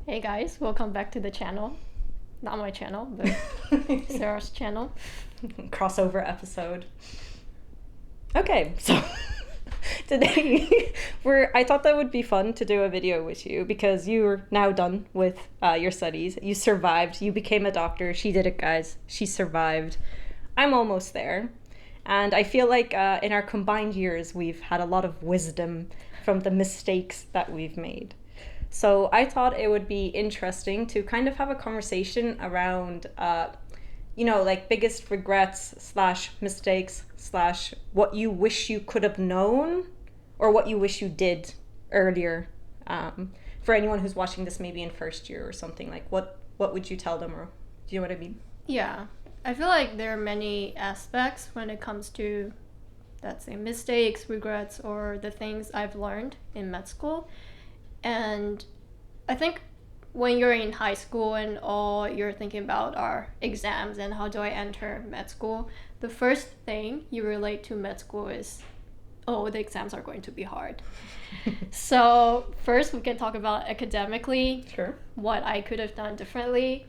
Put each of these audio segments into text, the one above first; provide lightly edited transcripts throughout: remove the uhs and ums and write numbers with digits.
Hey guys, welcome back to the channel. Not my channel, but Sarah's channel. Crossover episode. Okay, so today I thought that would be fun to do a video with you because you're now done with your studies. You survived. You became a doctor. She did it, guys. She survived. I'm almost there. And I feel like in our combined years, we've had a lot of wisdom from the mistakes that we've made. So I thought it would be interesting to kind of have a conversation around, like biggest regrets slash mistakes slash what you wish you could have known or what you wish you did earlier. For anyone who's watching this maybe in first year or something, like what would you tell them, or do you know what I mean? Yeah, I feel like there are many aspects when it comes to, let's say, mistakes, regrets, or the things I've learned in med school. And I think when you're in high school and all you're thinking about are exams and how do I enter med school, the first thing you relate to med school is, oh, the exams are going to be hard. So first we can talk about academically, Sure. what I could have done differently.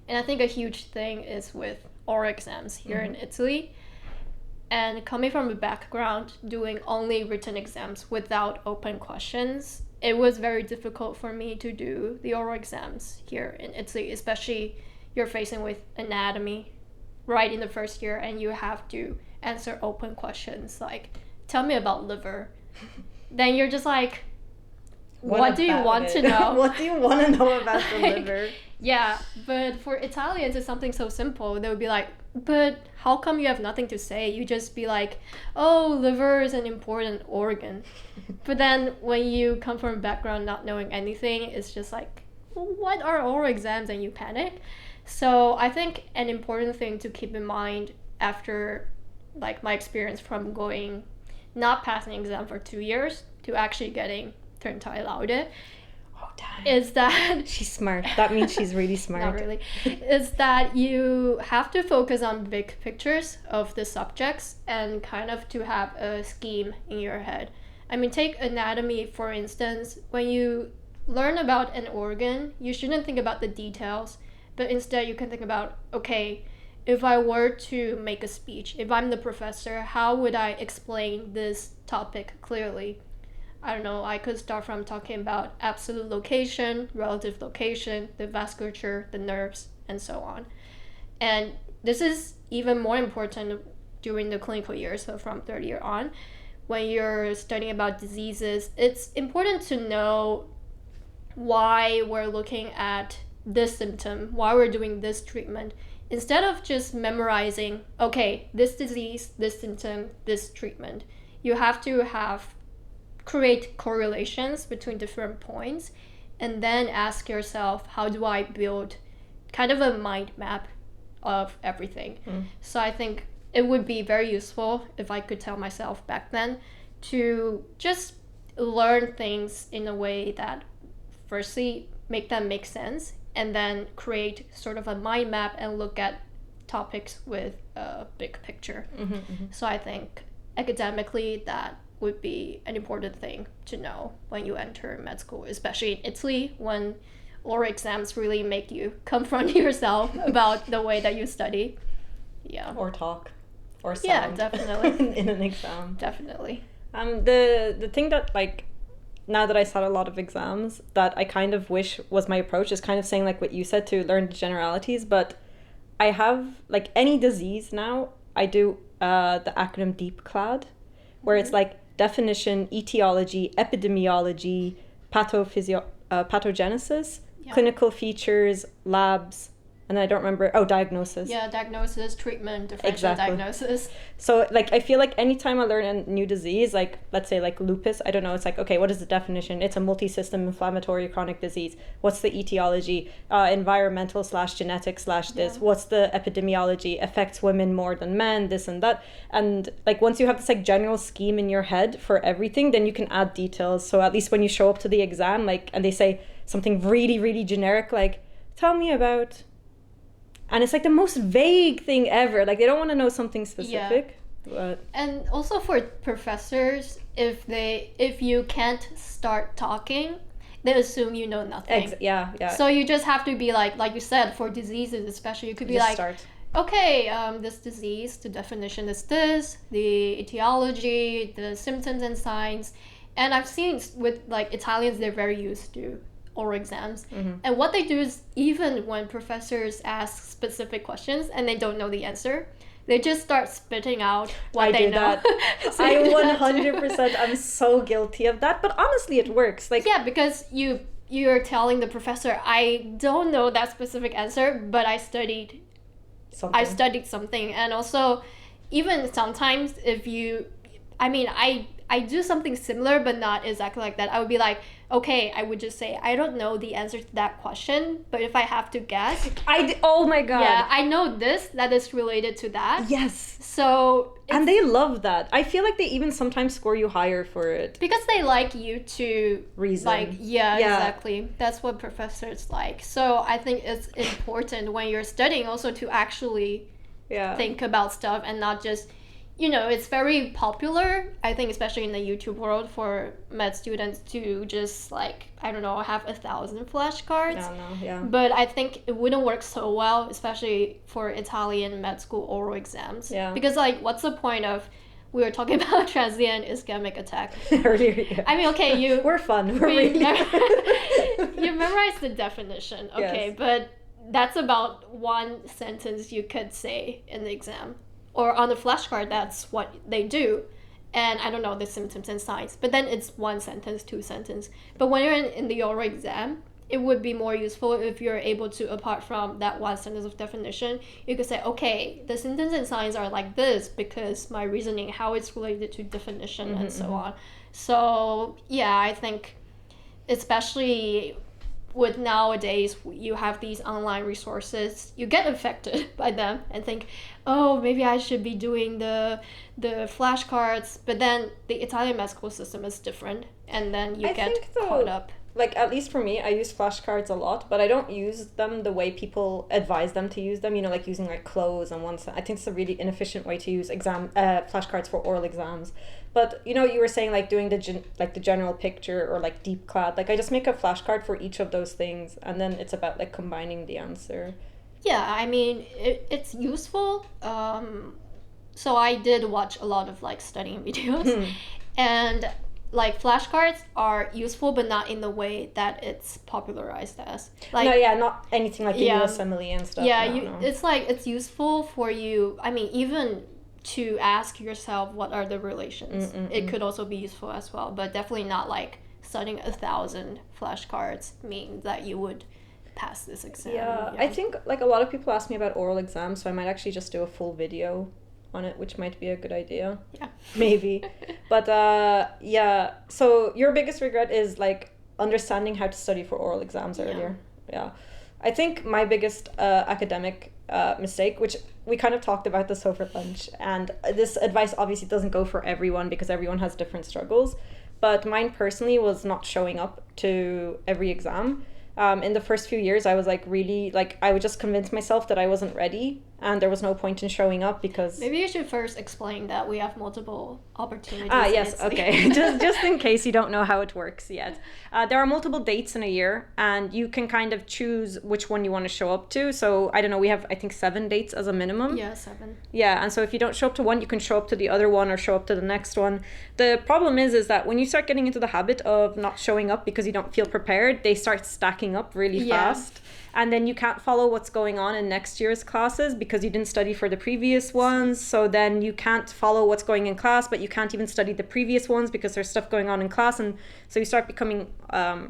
And I think a huge thing is with oral exams here in Italy. And coming from a background doing only written exams without open questions, it was very difficult for me to do the oral exams here in Italy, especially you're facing with anatomy right in the first year and you have to answer open questions like, tell me about liver. Then you're just like, what do you want to know? What do you want to know about the liver? Yeah, but for Italians, it's something so simple. They would be like, but how come you have nothing to say? You just be like, oh, liver is an important organ. But then when you come from a background not knowing anything, it's just like, what are oral exams? And you panic. So I think an important thing to keep in mind after like my experience from going, not passing exam for 2 years to actually getting Trenta laude, is that she's smart. That means she's really smart. Not really. Is that you have to focus on big pictures of the subjects and kind of to have a scheme in your head. I mean, take anatomy for instance. When you learn about an organ, you shouldn't think about the details, but instead you can think about, okay, if I were to make a speech, if I'm the professor, how would I explain this topic clearly? I don't know, I could start from talking about absolute location, relative location, the vasculature, the nerves, and so on. And this is even more important during the clinical year, so from third year on. When you're studying about diseases, it's important to know why we're looking at this symptom, why we're doing this treatment, instead of just memorizing, okay, this disease, this symptom, this treatment. You have to create correlations between different points and then ask yourself, how do I build kind of a mind map of everything? So I think it would be very useful if I could tell myself back then to just learn things in a way that firstly make them make sense and then create sort of a mind map and look at topics with a big picture. So I think academically that would be an important thing to know when you enter med school, especially in Italy, when oral exams really make you confront yourself about the way that you study. Yeah. Or talk. Or sound. Yeah, definitely. in an exam. Definitely. The thing that, like, now that I sat a lot of exams, that I kind of wish was my approach is kind of saying, like what you said, to learn the generalities. But I have, like, any disease now, I do the acronym DEEP-CLAD, where it's like definition, etiology, epidemiology, pathogenesis, clinical features, labs, and I don't remember, diagnosis. Yeah, diagnosis, treatment, differential diagnosis. So, like, I feel like anytime I learn a new disease, like, let's say, like, lupus, I don't know, it's like, okay, what is the definition? It's a multi-system inflammatory chronic disease. What's the etiology? Environmental / genetic / this. Yeah. What's the epidemiology? Affects women more than men, this and that. And, like, once you have this, like, general scheme in your head for everything, then you can add details. So at least when you show up to the exam, like, and they say something really, really generic, like, tell me about... And it's like the most vague thing ever. Like, they don't want to know something specific. Yeah. But... And also for professors, if you can't start talking, they assume you know nothing. Yeah. So you just have to be like you said, for diseases especially, you could be like, start. Okay, this disease, the definition is this, the etiology, the symptoms and signs. And I've seen with like Italians, they're very used to oral exams. And what they do is, even when professors ask specific questions and they don't know the answer, they just start spitting out what they know. So I 100%, I'm so guilty of that. But honestly, it works. Like, yeah, because you're telling the professor, I don't know that specific answer, but I studied something. And also, even sometimes if you, I do something similar but not exactly like that. I would be like, okay, I would just say, I don't know the answer to that question, but if I have to guess, oh my god, yeah, I know this that is related to that. Yes. So and they love that. I feel like they even sometimes score you higher for it because they like you to reason. Like, yeah, exactly. That's what professors like. So I think it's important when you're studying also to actually think about stuff and not just, it's very popular, I think, especially in the YouTube world, for med students to just, like, I don't know, have 1,000 flashcards. But I think it wouldn't work so well, especially for Italian med school oral exams. Yeah. Because, like, what's the point of, we were talking about transient ischemic attack. Earlier, I mean, okay, we're fun. We're really you memorized the definition, okay, yes. But that's about one sentence you could say in the exam. Or on the flashcard, that's what they do. And I don't know the symptoms and signs. But then it's one sentence, two sentence. But when you're in the oral exam, it would be more useful if you're able to, apart from that one sentence of definition, you could say, okay, the symptoms and signs are like this because my reasoning, how it's related to definition and so on. So, yeah, I think especially with nowadays, you have these online resources, you get affected by them and think, oh, maybe I should be doing the flashcards, but then the Italian med school system is different, and then you get caught up. Like, at least for me, I use flashcards a lot, but I don't use them the way people advise them to use them, like using like close on one side. I think it's a really inefficient way to use flashcards for oral exams. But, you were saying, like, doing the general picture or, like, deep clad. Like, I just make a flashcard for each of those things, and then it's about, like, combining the answer. Yeah, I mean, it's useful. So I did watch a lot of, like, studying videos. And, like, flashcards are useful, but not in the way that it's popularized as. Like, no, yeah, not anything like the USMLE and stuff. Yeah, it's, like, it's useful for you. I mean, even to ask yourself what are the relations. It could also be useful as well, but definitely not like studying 1,000 flashcards mean that you would pass this exam. Yeah, I think like a lot of people ask me about oral exams, so I might actually just do a full video on it, which might be a good idea. Yeah. Maybe. But yeah, so your biggest regret is like understanding how to study for oral exams earlier. Yeah. I think my biggest academic mistake, which we kind of talked about this over lunch, and this advice obviously doesn't go for everyone because everyone has different struggles, but mine personally was not showing up to every exam. In the first few years, I was like really like I would just convince myself that I wasn't ready and there was no point in showing up because maybe you should first explain that we have multiple opportunities. Yes, okay. just in case you don't know how it works yet. There are multiple dates in a year and you can kind of choose which one you want to show up to. So I don't know, we have I think 7 dates as a minimum. Yeah, 7. Yeah, and so if you don't show up to one, you can show up to the other one or show up to the next one. The problem is that when you start getting into the habit of not showing up because you don't feel prepared, they start stacking up really fast. And then you can't follow what's going on in next year's classes because you didn't study for the previous ones. So then you can't follow what's going in class, but you can't even study the previous ones because there's stuff going on in class. And so you start becoming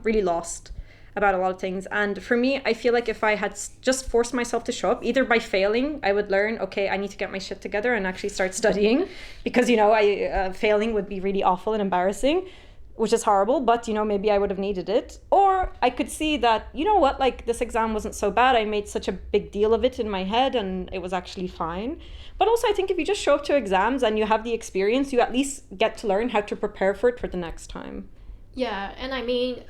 really lost about a lot of things. And for me, I feel like if I had just forced myself to show up, either by failing, I would learn, okay, I need to get my shit together and actually start studying because, failing would be really awful and embarrassing, which is horrible, but, maybe I would have needed it. Or I could see that, like this exam wasn't so bad. I made such a big deal of it in my head and it was actually fine. But also I think if you just show up to exams and you have the experience, you at least get to learn how to prepare for it for the next time. Yeah, and I mean,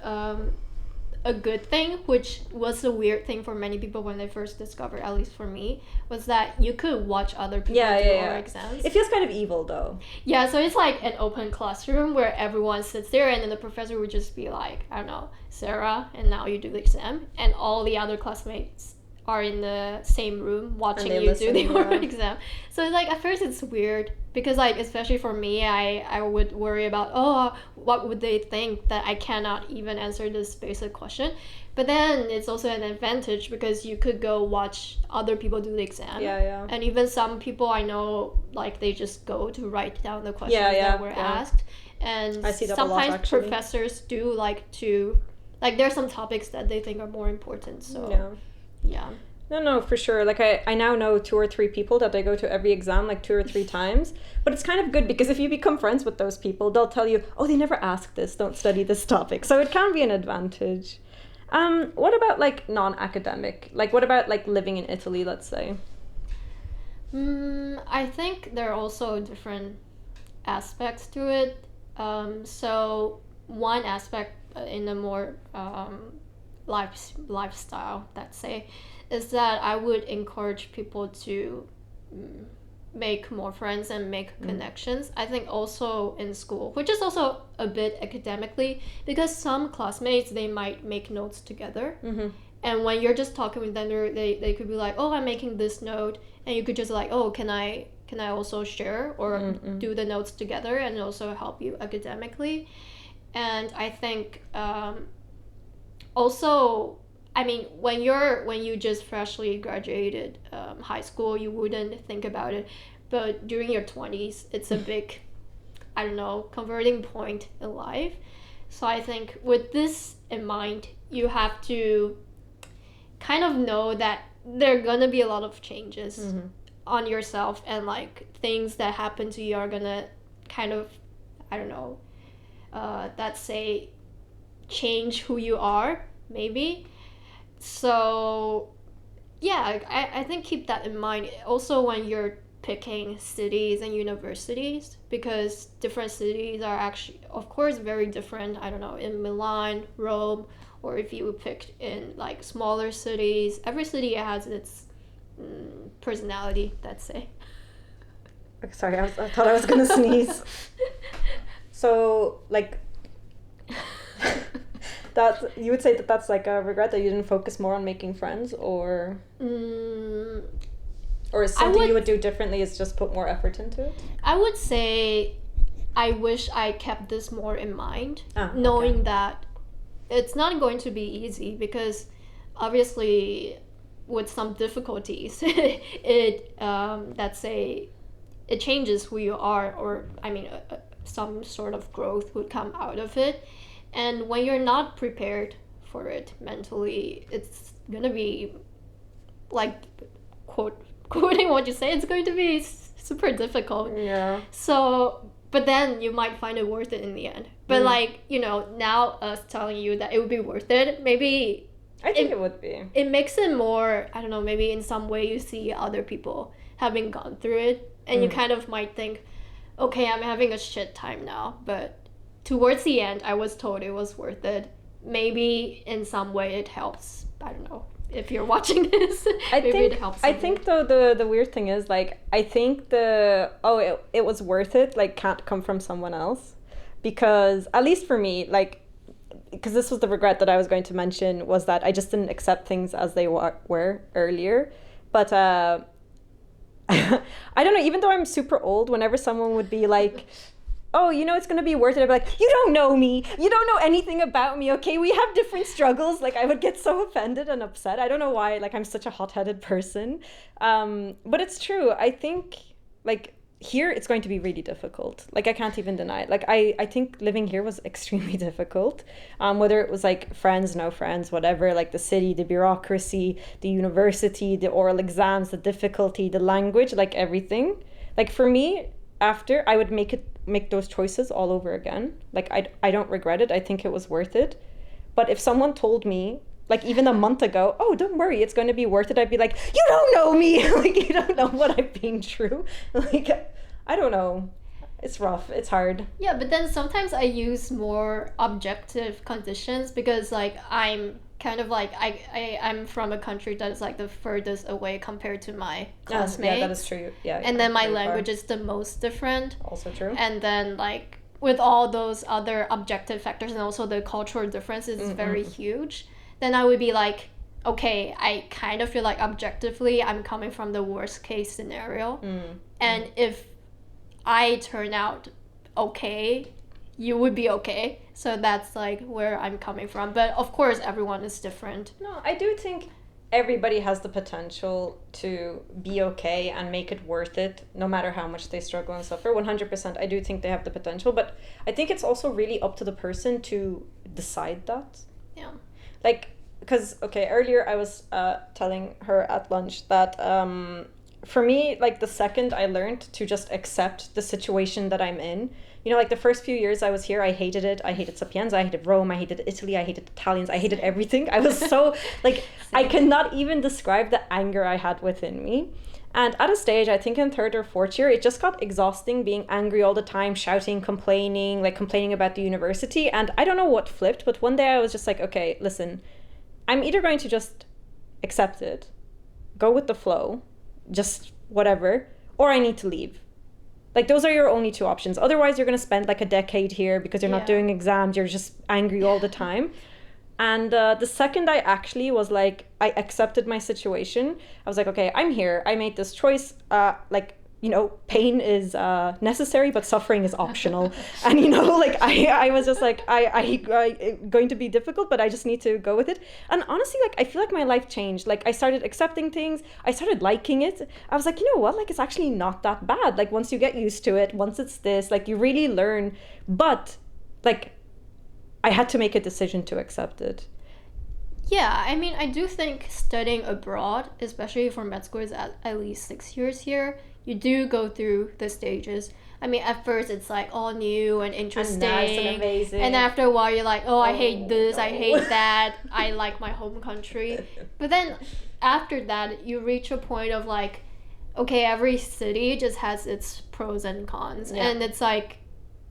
a good thing, which was a weird thing for many people when they first discovered, at least for me, was that you could watch other people do oral exams. It feels kind of evil though. Yeah, so it's like an open classroom where everyone sits there, and then the professor would just be like, I don't know, Sarah, and now you do the exam, and all the other classmates are in the same room watching you do the oral exam. So like at first it's weird because like especially for me, I would worry about, oh, what would they think that I cannot even answer this basic question. But then it's also an advantage because you could go watch other people do the exam. Yeah. And even some people I know, like they just go to write down the questions that were asked. And I see that sometimes a lot, actually. professors do like to, like there's some topics that they think are more important. So yeah. No, for sure. Like I now know 2 or 3 people that I go to every exam like 2 or 3 times. But it's kind of good because if you become friends with those people, they'll tell you, oh, they never asked this, don't study this topic. So it can be an advantage. What about like non-academic? Like what about like living in Italy, let's say? I think there are also different aspects to it. So one aspect in a more lifestyle, let's say, is that I would encourage people to make more friends and make connections. I think also in school, which is also a bit academically, because some classmates, they might make notes together. And when you're just talking with them, they could be like, oh, I'm making this note, and you could just like, oh, can I also share or do the notes together and also help you academically. And I think also, I mean, when you just freshly graduated high school, you wouldn't think about it, but during your 20s, it's a big, I don't know, converting point in life. So I think with this in mind, you have to kind of know that there are gonna be a lot of changes on yourself, and like things that happen to you are gonna kind of, I don't know, let's say change who you are, maybe. So yeah, I think keep that in mind also when you're picking cities and universities, because different cities are actually, of course, very different. I don't know, in Milan, Rome, or if you picked in like smaller cities, every city has its personality, let's say. Sorry, I thought I was gonna sneeze. So like that, you would say that that's like a regret that you didn't focus more on making friends, or is something you would do differently is just put more effort into it? I would say I wish I kept this more in mind, okay. Knowing that it's not going to be easy, because obviously with some difficulties it let's say it changes who you are, or I mean some sort of growth would come out of it. And when you're not prepared for it mentally, it's gonna be like quoting what you say, it's going to be super difficult. Yeah. So, but then you might find it worth it in the end. But like, you know, now us telling you that it would be worth it, maybe I think it would be. It makes it more, I don't know, maybe in some way you see other people having gone through it, and you kind of might think, okay, I'm having a shit time now, but towards the end, I was told it was worth it. Maybe in some way it helps. I don't know if you're watching this. It helps. I think though the weird thing is, like, I think it was worth it, like, can't come from someone else, because at least for me, like, because this was the regret that I was going to mention, was that I just didn't accept things as they were earlier. But I don't know, even though I'm super old, whenever someone would be like, oh, you know, it's going to be worth it, I'd be like, you don't know me. You don't know anything about me, okay? We have different struggles. Like, I would get so offended and upset. I don't know why, like, I'm such a hot-headed person. But it's true. I think, like, here it's going to be really difficult. Like, I can't even deny it. Like, I think living here was extremely difficult. Whether it was, like, friends, no friends, whatever, like, the city, the bureaucracy, the university, the oral exams, the difficulty, the language, like, everything. Like, for me, after, I would make those choices all over again. Like, I don't regret it. I think it was worth it. But if someone told me, like, even a month ago, oh, don't worry, it's going to be worth it, I'd be like, you don't know me. Like, you don't know what I've been through. Like, I don't know. It's rough. It's hard. Yeah, but then sometimes I use more objective conditions because like I'm kind of like I'm from a country that is like the furthest away compared to my classmates. Yeah, that is true. Yeah. And then my very language far. is the most different. Also true. And then like with all those other objective factors and also the cultural differences is very huge, then I would be like, okay, I kind of feel like objectively I'm coming from the worst case scenario. And if I turn out okay, you would be okay. So that's like where I'm coming from. But of course, everyone is different. No, I do think everybody has the potential to be okay and make it worth it, no matter how much they struggle and suffer. 100%, I do think they have the potential. But I think it's also really up to the person to decide that. Yeah. Like, because, okay, earlier I was telling her at lunch that for me, like the second I learned to just accept the situation that I'm in, you know, like the first few years I was here, I hated it. I hated Sapienza, I hated Rome, I hated Italy, I hated Italians, I hated everything. I was so, like, I cannot even describe the anger I had within me. And at a stage, I think in third or fourth year, it just got exhausting being angry all the time, shouting, complaining about the university. And I don't know what flipped, but one day I was just like, okay, listen, I'm either going to just accept it, go with the flow, just whatever, or I need to leave. Like, those are your only two options. Otherwise, you're going to spend like a decade here because you're not doing exams. You're just angry all the time. And the second I actually was like, I accepted my situation. I was like, okay, I'm here. I made this choice. Like, you know, pain is necessary, but suffering is optional. And, you know, like I was just like, I going to be difficult, but I just need to go with it. And honestly, like, I feel like my life changed. Like, I started accepting things. I started liking it. I was like, you know what? Like, it's actually not that bad. Like, once you get used to it, once it's this, like, you really learn. But, like, I had to make a decision to accept it. Yeah, I mean, I do think studying abroad, especially for med school, is at least 6 years here. You do go through the stages. I mean, at first it's like all new and interesting. And nice and amazing. And after a while you're like, oh, I hate this, no. I hate that, I like my home country. But then after that, you reach a point of like, okay, every city just has its pros and cons. Yeah. And it's like,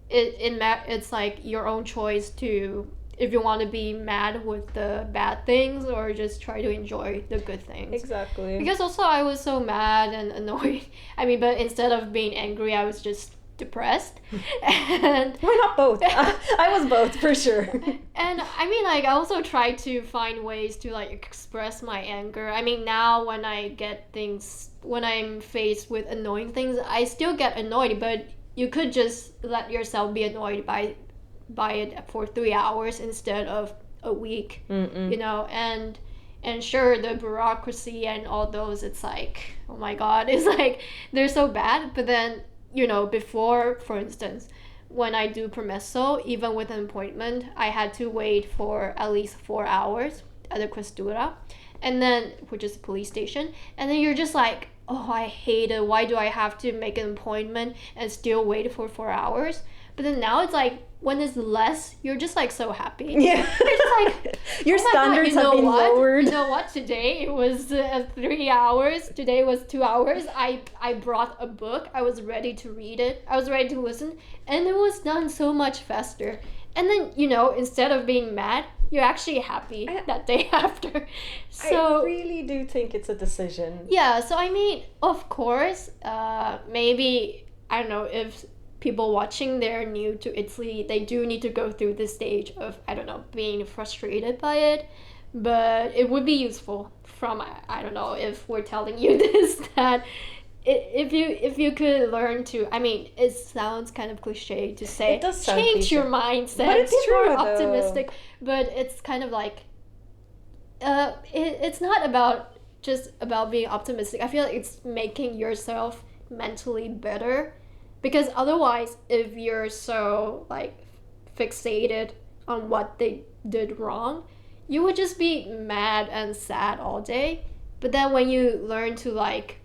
it's like your own choice to, if you want to be mad with the bad things or just try to enjoy the good things. Exactly. Because also I was so mad and annoyed. I mean, but instead of being angry, I was just depressed. And we're not both. I was both for sure. And I mean, like, I also try to find ways to like express my anger. I mean, now when I'm faced with annoying things, I still get annoyed, but you could just let yourself be annoyed by it for 3 hours instead of a week. You know, and sure, the bureaucracy and all those, it's like, oh my god, it's like they're so bad. But then, you know, before, for instance, when I do permesso, even with an appointment, I had to wait for at least 4 hours at the questura, and then, which is the police station, and then you're just like, oh, I hate it. Why do I have to make an appointment and still wait for 4 hours? But then now it's like, when it's less, you're just like so happy. Yeah. You're just like, your standards have been lowered. You know what? Today it was 3 hours. Today was 2 hours. I brought a book. I was ready to read it. I was ready to listen. And it was done so much faster. And then, you know, instead of being mad, you're actually happy that day after. So I really do think it's a decision. Yeah, so I mean, of course, maybe, I don't know, if people watching, they're new to Italy, they do need to go through this stage of, I don't know, being frustrated by it. But it would be useful from, I don't know if we're telling you this, that if you could learn to, I mean, it sounds kind of cliche to say, it does sound change cliche. your mindset, but it's be true, more optimistic. But it's kind of like, it's not just about being optimistic. I feel like it's making yourself mentally better. Because otherwise, if you're so, like, fixated on what they did wrong, you would just be mad and sad all day. But then when you learn to, like,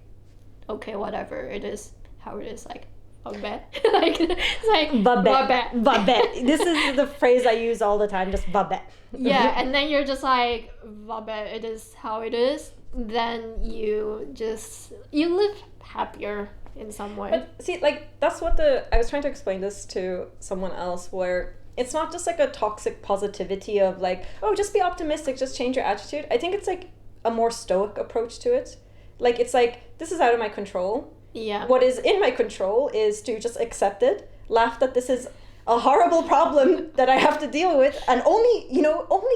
okay, whatever, it is how it is, like, vabbè. Like, it's like, vabbè. This is the phrase I use all the time, just vabbè. Yeah, and then you're just like, vabbè, it is how it is. Then you live happier. in some way. But see, like, that's what I was trying to explain this to someone else, where it's not just like a toxic positivity of like, oh, just be optimistic, just change your attitude. I think it's like a more stoic approach to it. Like, it's like, this is out of my control. Yeah. What is in my control is to just accept it, laugh that this is a horrible problem that I have to deal with, and only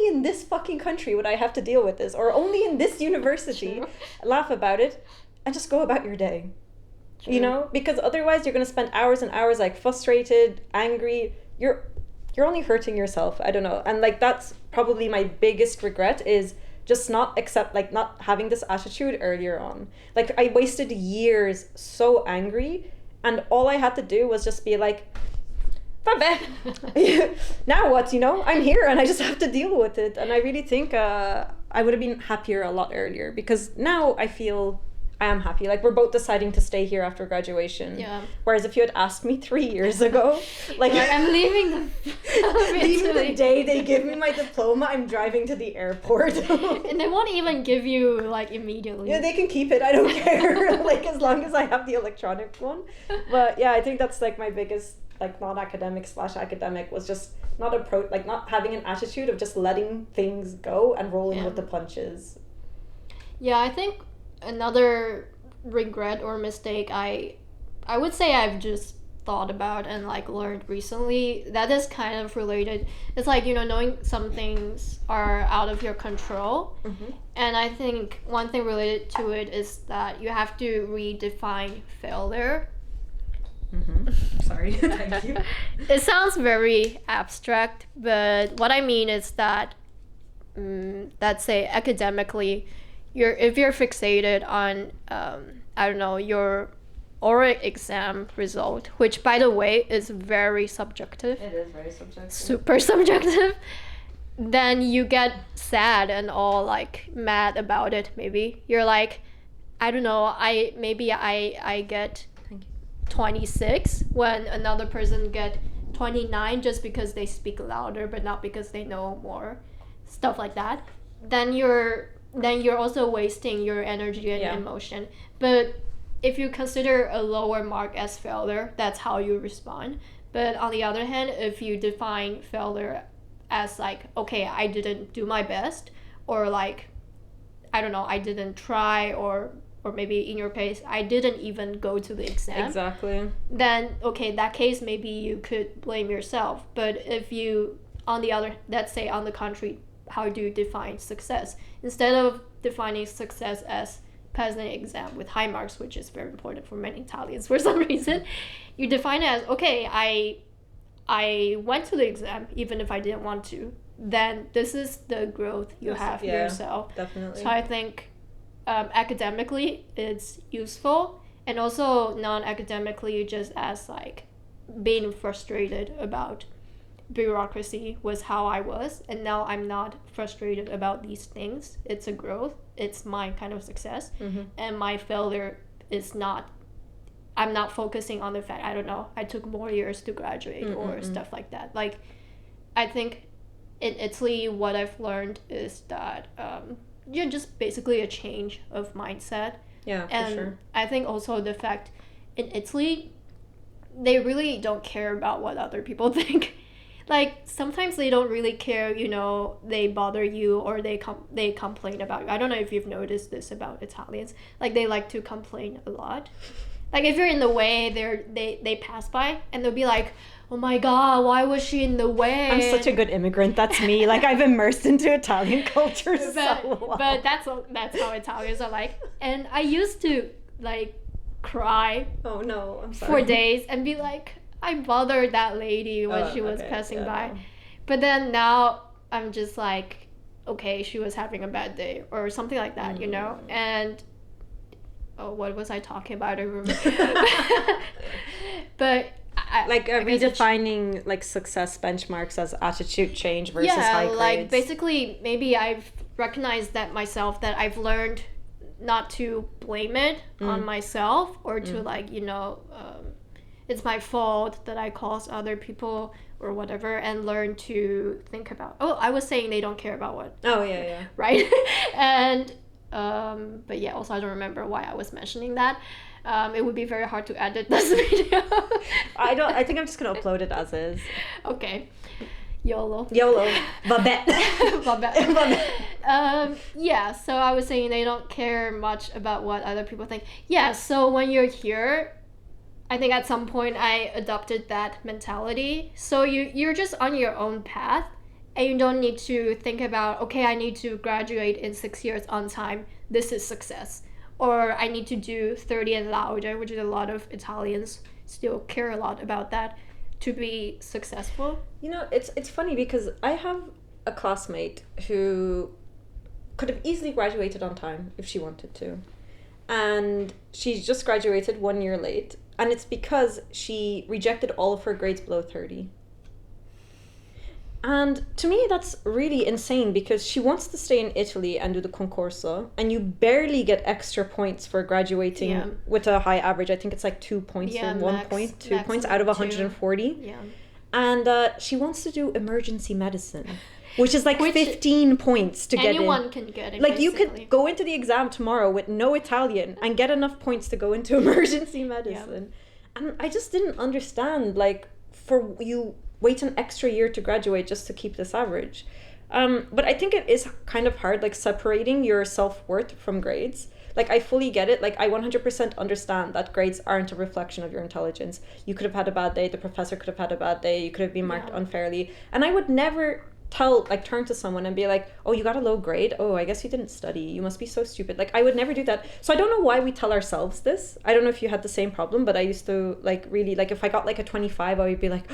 in this fucking country would I have to deal with this, or only in this university. True. Laugh about it and just go about your day. True. You know, because otherwise you're going to spend hours and hours like frustrated, angry. You're only hurting yourself. I don't know. And like, that's probably my biggest regret, is just not having this attitude earlier on. Like, I wasted years so angry, and all I had to do was just be like, now what, I'm here and I just have to deal with it. And I really think I would have been happier a lot earlier, because now I feel I am happy. Like, we're both deciding to stay here after graduation. Yeah. Whereas if you had asked me 3 years ago, like, I'm leaving the day they give me my diploma, I'm driving to the airport. And they won't even give you like immediately. Yeah, they can keep it. I don't care. Like, as long as I have the electronic one. But yeah, I think that's like my biggest like non-academic / academic was just not having an attitude of just letting things go and rolling with the punches. Yeah, I think another regret or mistake I would say I've just thought about and like learned recently that is kind of related. It's like, knowing some things are out of your control. Mm-hmm. And I think one thing related to it is that you have to redefine failure. Mm-hmm. Sorry. Thank you. It sounds very abstract, but what I mean is that let's say academically, if you're fixated on your oral exam result, which by the way is very subjective. It is very subjective. Super subjective. Then you get sad and all like mad about it. Maybe you're like, I don't know. I get 26 when another person get 29 just because they speak louder but not because they know more, stuff like that. Then you're also wasting your energy and emotion. But if you consider a lower mark as failure, that's how you respond. But on the other hand, if you define failure as like, okay, I didn't do my best, or like, I don't know, I didn't try, or maybe in your case, I didn't even go to the exam. Exactly. Then, okay, that case, maybe you could blame yourself. But if you, let's say on the contrary, how do you define success? Instead of defining success as passing an exam with high marks, which is very important for many Italians for some reason, you define it as, okay, I went to the exam even if I didn't want to. Then this is the growth you have yourself. Definitely. So I think academically it's useful, and also non-academically, just as like being frustrated about bureaucracy was how I was, and now I'm not frustrated about these things. It's a growth. It's my kind of success. Mm-hmm. And my failure is not, I'm not focusing on the fact, I don't know, I took more years to graduate or stuff like that. Like, I think in Italy what I've learned is that just basically a change of mindset. Yeah, and for sure. I think also the fact in Italy they really don't care about what other people think. Like, sometimes they don't really care, they bother you, or they complain about you. I don't know if you've noticed this about Italians. Like, they like to complain a lot. Like, if you're in the way, they pass by, and they'll be like, oh my god, why was she in the way? I'm such a good immigrant. That's me. Like, I've immersed into Italian culture so well. But that's how Italians are like. And I used to, like, cry. Oh no, I'm sorry. For days and be like, I bothered that lady when she was passing by. But then now I'm just like, okay, she was having a bad day or something like that, And what was I talking about? I remember. But redefining like success benchmarks as attitude change versus high grades. Like basically maybe I've recognized that myself, that I've learned not to blame it on myself, or to like, it's my fault that I caused other people or whatever, and learn to think about, I was saying they don't care about what. Oh, yeah. Right? And, but yeah, also I don't remember why I was mentioning that. It would be very hard to edit this video. I think I'm just gonna upload it as is. Okay. YOLO. Babette. Yeah, so I was saying they don't care much about what other people think. Yeah, so when you're here, I think at some point I adopted that mentality. So you're just on your own path, and you don't need to think about, okay, I need to graduate in 6 years on time. This is success. Or I need to do 30 and louder, which is a lot of Italians still care a lot about that, to be successful. You know, it's funny because I have a classmate who could have easily graduated on time if she wanted to. And she just graduated 1 year late. And it's because she rejected all of her grades below 30. And to me, that's really insane because she wants to stay in Italy and do the concorso, and you barely get extra points for graduating with a high average. I think it's like 2 points or 1 point, 2 points out of 140. Yeah. And she wants to do emergency medicine, which is like 15 points to get in. Anyone can get it. Like basically. you could go into the exam tomorrow with no Italian and get enough points to go into emergency medicine. Yeah. And I just didn't understand, like, for you wait an extra year to graduate just to keep this average. But I think it is kind of hard, like separating your self-worth from grades. Like I fully get it. Like I 100% understand that grades aren't a reflection of your intelligence. You could have had a bad day. The professor could have had a bad day. You could have been marked unfairly. And I would never turn to someone and be like, oh, you got a low grade? Oh, I guess you didn't study. You must be so stupid. Like I would never do that. So I don't know why we tell ourselves this. I don't know if you had the same problem, but I used to like really, like if I got like a 25, I would be like,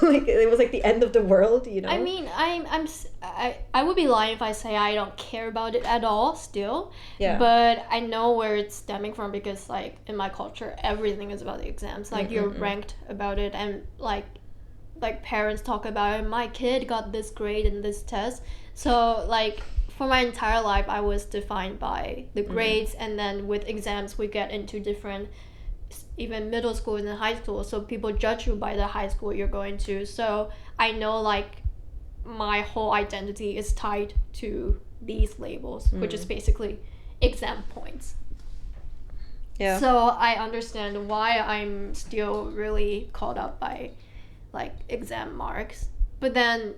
like it was like the end of the world, you know. I mean, I would be lying if I say I don't care about it at all still. Yeah. But I know where it's stemming from because like in my culture everything is about the exams. Like you're ranked about it, and like parents talk about it. My kid got this grade in this test. So like for my entire life I was defined by the grades, and then with exams we get into different, even middle school and high school, so people judge you by the high school you're going to. So I know like my whole identity is tied to these labels, which is basically exam points. Yeah. So I understand why I'm still really caught up by like exam marks. But then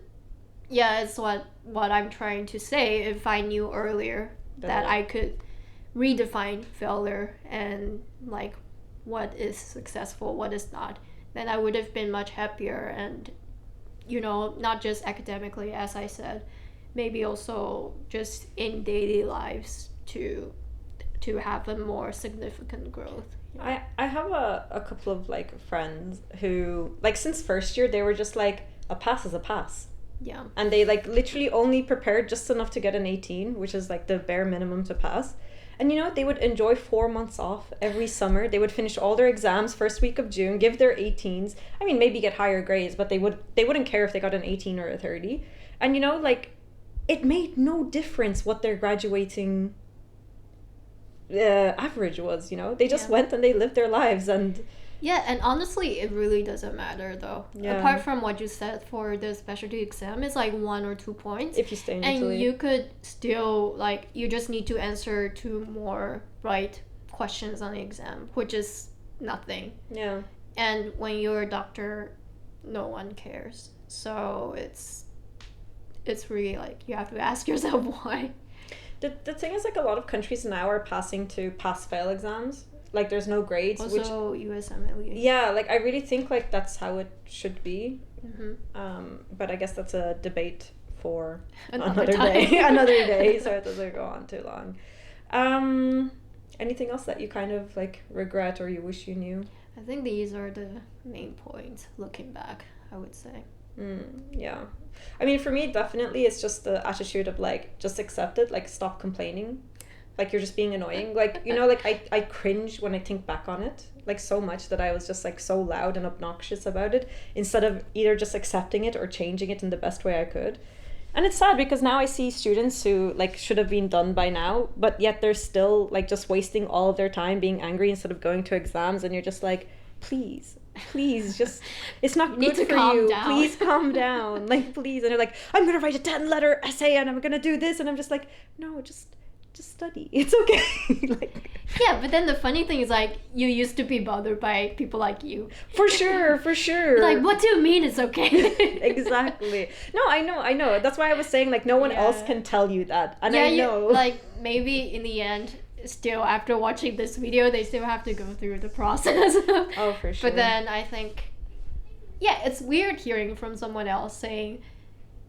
yeah, it's what I'm trying to say. If I knew earlier that I could redefine failure and like what is successful, what is not, then I would have been much happier, and you know, not just academically as I said, maybe also just in daily lives to have a more significant growth. I have a couple of like friends who like since first year they were just like a pass is a pass. Yeah. And they like literally only prepared just enough to get an 18, which is like the bare minimum to pass. And you know, they would enjoy 4 months off every summer. They would finish all their exams first week of June, give their 18s. I mean, maybe get higher grades, but they wouldn't care if they got an 18 or a 30. And you know, like it made no difference what their graduating average was, you know. They just went and they lived their lives. And yeah, and honestly it really doesn't matter though. Apart from what you said for the specialty exam, it's like 1 or 2 points if you stay in Italy. And you could still like, you just need to answer 2 more right questions on the exam, which is nothing. Yeah. And when you're a doctor, no one cares. So it's really like you have to ask yourself why. The thing is, like, a lot of countries now are passing to pass-fail exams. Like, there's no grades. Also, USMLE. Yeah, like, I really think, like, that's how it should be. Mm-hmm. But I guess that's a debate for another day. Another day, so it doesn't go on too long. Anything else that you kind of, like, regret or you wish you knew? I think these are the main points, looking back, I would say. Yeah. I mean, for me, definitely, it's just the attitude of, like, just accept it, like, stop complaining. Like, you're just being annoying. Like, you know, like, I cringe when I think back on it, like, so much that I was just, like, so loud and obnoxious about it, instead of either just accepting it or changing it in the best way I could. And it's sad because now I see students who, like, should have been done by now, but yet they're still, like, just wasting all of their time being angry instead of going to exams, and you're just like, please, just, it's not good for you. Down. Please calm down. Like, please. And they're like, I'm going to write a 10-letter essay and I'm going to do this. And I'm just like, no, just just study. It's okay. Like, yeah, but then the funny thing is, like, you used to be bothered by people like you. For sure. Like, what do you mean it's okay? Exactly. No, I know. That's why I was saying, like, no one else can tell you that. And I know. Like, maybe in the end, still, after watching this video, they still have to go through the process. Oh, for sure. But then I think, yeah, it's weird hearing from someone else saying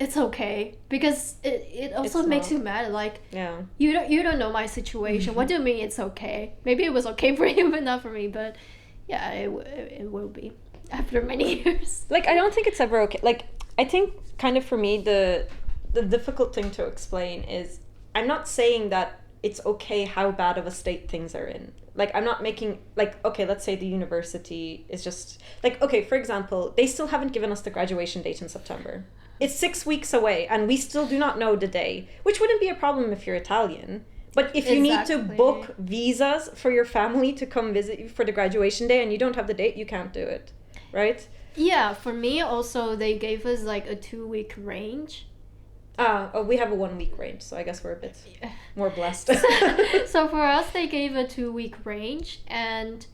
it's okay, because it also makes you mad. Like, yeah, you don't know my situation. What do you mean it's okay? Maybe it was okay for you, but not for me. But yeah, it will be after many years. Like, I don't think it's ever okay. Like, I think kind of for me the difficult thing to explain is, I'm not saying that it's okay how bad of a state things are in. Like, I'm not making, like, okay, let's say the university is just, like, okay, for example, they still haven't given us the graduation date in September. It's 6 weeks away, and we still do not know the day, which wouldn't be a problem if you're Italian. But if you need to book visas for your family to come visit you for the graduation day and you don't have the date, you can't do it, right? Yeah, for me also, they gave us like a 2-week range. We have a 1-week range, so I guess we're a bit more blessed. So for us, they gave a 2-week range, and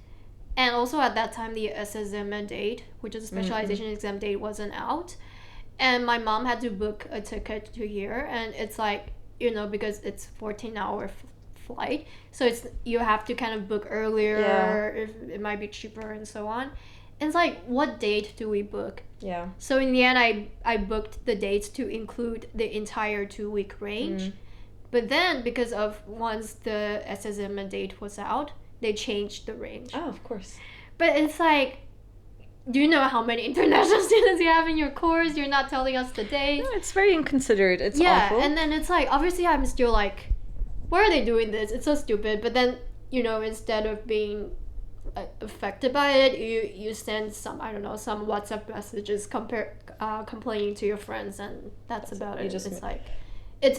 also at that time the SSM date, which is a specialization exam date, wasn't out. And my mom had to book a ticket to here, and it's like, you know, because it's 14-hour flight, so it's, you have to kind of book earlier, if it might be cheaper and so on. And it's like, what date do we book? Yeah. So in the end, I booked the dates to include the entire 2-week range. But then, because of once the SSM date was out, they changed the range. Oh, of course. But it's like, do you know how many international students you have in your course? You're not telling us the date. No, it's very inconsiderate. It's awful. Yeah, and then it's like, obviously I'm still like, why are they doing this? It's so stupid. But then, you know, instead of being affected by it, you send some, I don't know, some WhatsApp messages complaining to your friends, and that's about it. It's like,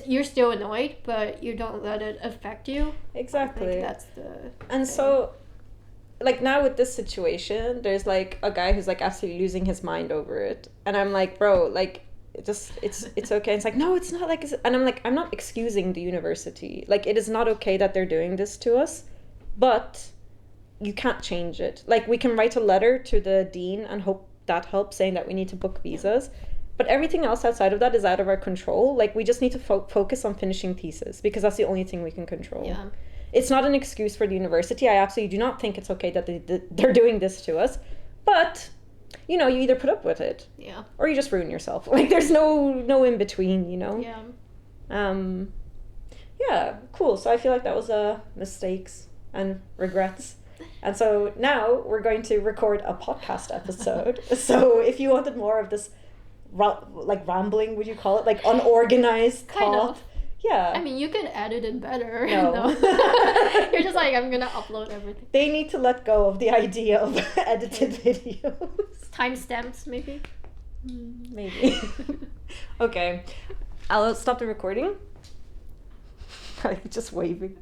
you're still annoyed, but you don't let it affect you. Exactly. I think that's the and thing. So, like, now with this situation, there's like a guy who's like absolutely losing his mind over it, and I'm like, bro, like, it's okay. It's like, no, it's not, like, and I'm like, I'm not excusing the university. Like, it is not okay that they're doing this to us, but you can't change it. Like, we can write a letter to the dean and hope that helps, saying that we need to book visas, but everything else outside of that is out of our control. Like, we just need to focus on finishing thesis, because that's the only thing we can control. Yeah. It's not an excuse for the university. I absolutely do not think it's okay that they're doing this to us. But, you know, you either put up with it, or you just ruin yourself. Like, there's no in between, you know? Yeah. Yeah, cool. So I feel like that was mistakes and regrets. And so now we're going to record a podcast episode. So if you wanted more of this, like, rambling, would you call it? Like, unorganized kind thought. of. Yeah. I mean, you could edit it better. No. You're just like, I'm gonna upload everything. They need to let go of the idea of edited videos. Timestamps, maybe? Maybe. Okay. I'll stop the recording. I'm just waving.